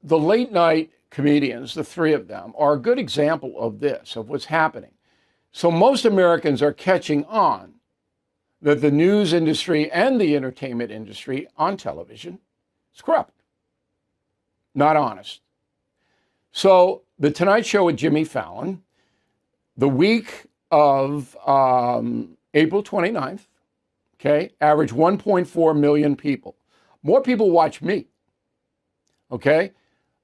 the late night comedians, the three of them, are a good example of this, of what's happening. So most Americans are catching on that the news industry and the entertainment industry on television is corrupt, not honest. So the Tonight Show with Jimmy Fallon, the week of April 29th, okay, averaged 1.4 million people. More people watch me, okay?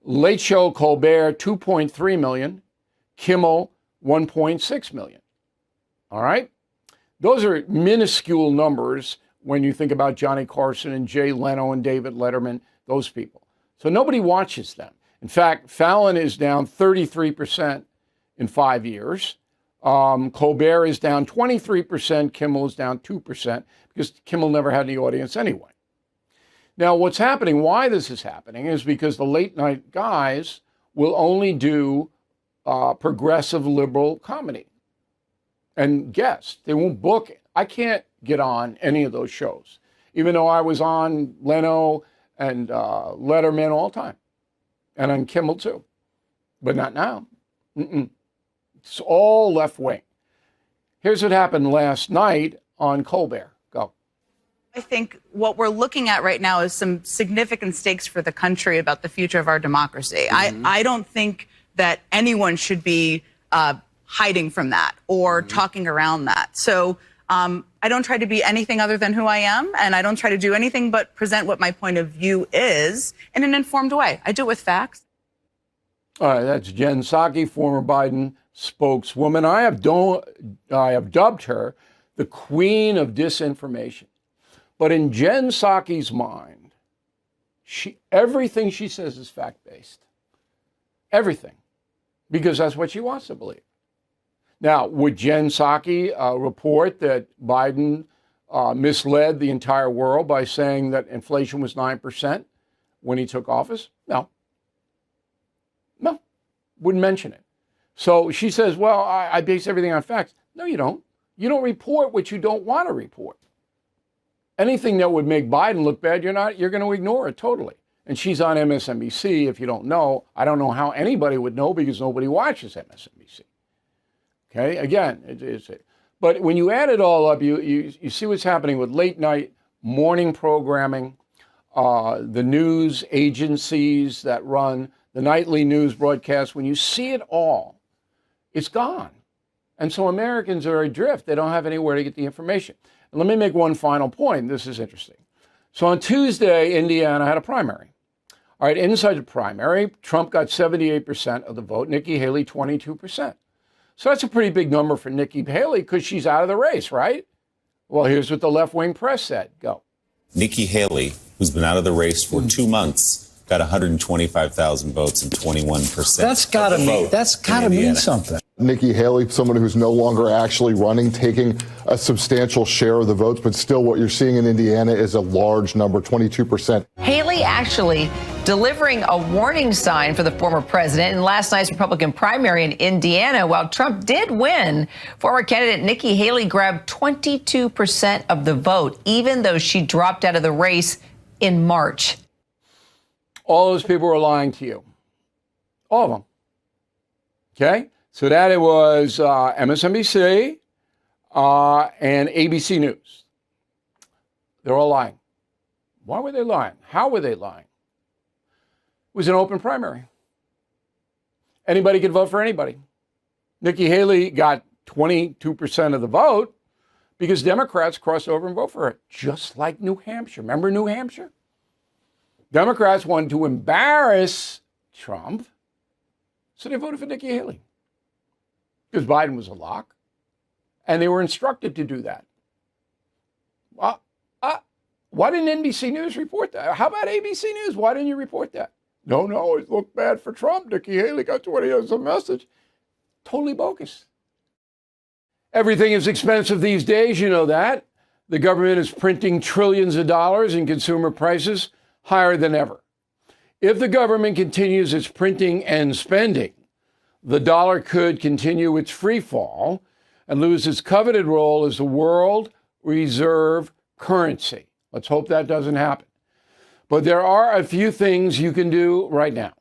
Late Show, Colbert, 2.3 million. Kimmel, 1.6 million. All right? Those are minuscule numbers when you think about Johnny Carson and Jay Leno and David Letterman, those people. So nobody watches them. In fact, Fallon is down 33% in 5 years. Colbert is down 23%. Kimmel is down 2% because Kimmel never had any audience anyway. Now, what's happening, why this is happening, is because the late night guys will only do progressive liberal comedy and guests. They won't book it. I can't get on any of those shows, even though I was on Leno and Letterman all the time, and on Kimmel too, but not now. It's all left wing. Here's what happened last night on Colbert. Go. I think what we're looking at right now is some significant stakes for the country about the future of our democracy. I don't think that anyone should be hiding from that or talking around that. So I don't try to be anything other than who I am, and I don't try to do anything but present what my point of view is in an informed way. I do it with facts. All right, that's Jen Psaki, former Biden spokeswoman. I have dubbed her the Queen of Disinformation. But in Jen Psaki's mind, everything she says is fact-based. Everything. Because that's what she wants to believe. Now, would Jen Psaki report that Biden misled the entire world by saying that inflation was 9% when he took office? No. No. Wouldn't mention it. So she says, well, I base everything on facts. No, you don't. You don't report what you don't want to report. Anything that would make Biden look bad, you're going to ignore it totally. And she's on MSNBC, if you don't know. I don't know how anybody would know because nobody watches MSNBC. Okay, again, but when you add it all up, you see what's happening with late night morning programming, the news agencies that run the nightly news broadcasts. When you see it all, it's gone. And so Americans are adrift. They don't have anywhere to get the information. And let me make one final point. This is interesting. So on Tuesday, Indiana had a primary. All right, inside the primary, Trump got 78% of the vote, Nikki Haley 22%. So that's a pretty big number for Nikki Haley because she's out of the race, right? Well, here's what the left-wing press said. Go. Nikki Haley, who's been out of the race for 2 months, got 125,000 votes and 21%. That's gotta mean something. Nikki Haley, someone who's no longer actually running, taking a substantial share of the votes, but still what you're seeing in Indiana is a large number, 22%. Haley actually delivering a warning sign for the former president in last night's Republican primary in Indiana. While Trump did win, former candidate Nikki Haley grabbed 22% of the vote, even though she dropped out of the race in March. All those people were lying to you. All of them. Okay? So that it was MSNBC and ABC News. They're all lying. Why were they lying? How were they lying? It was an open primary. Anybody could vote for anybody. Nikki Haley got 22% of the vote because Democrats crossed over and voted for her, just like New Hampshire. Remember New Hampshire? Democrats wanted to embarrass Trump, so they voted for Nikki Haley because Biden was a lock, and they were instructed to do that. Why didn't NBC News report that? How about ABC News? Why didn't you report that? No, it looked bad for Trump. Nikki Haley got 20 as a message. Totally bogus. Everything is expensive these days, you know that. The government is printing trillions of dollars and consumer prices higher than ever. If the government continues its printing and spending, the dollar could continue its free fall and lose its coveted role as the world reserve currency. Let's hope that doesn't happen. But there are a few things you can do right now.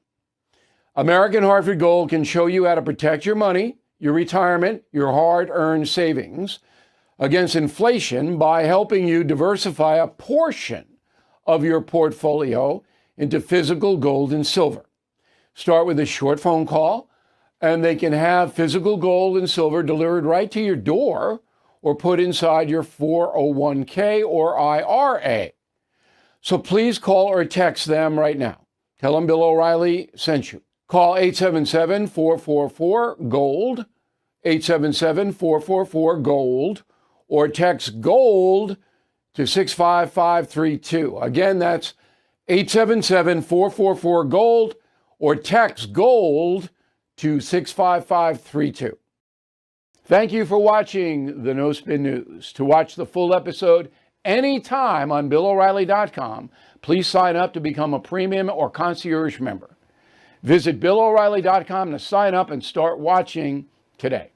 American Hartford Gold can show you how to protect your money, your retirement, your hard-earned savings against inflation by helping you diversify a portion of your portfolio into physical gold and silver. Start with a short phone call, and they can have physical gold and silver delivered right to your door or put inside your 401k or IRA. So please call or text them right now. Tell them Bill O'Reilly sent you. Call 877-444-GOLD, 877-444-GOLD, or text GOLD to 65532. Again, that's 877-444-GOLD, or text GOLD to 65532. Thank you for watching the No Spin News. To watch the full episode anytime on BillO'Reilly.com, please sign up to become a premium or concierge member. Visit BillO'Reilly.com to sign up and start watching today.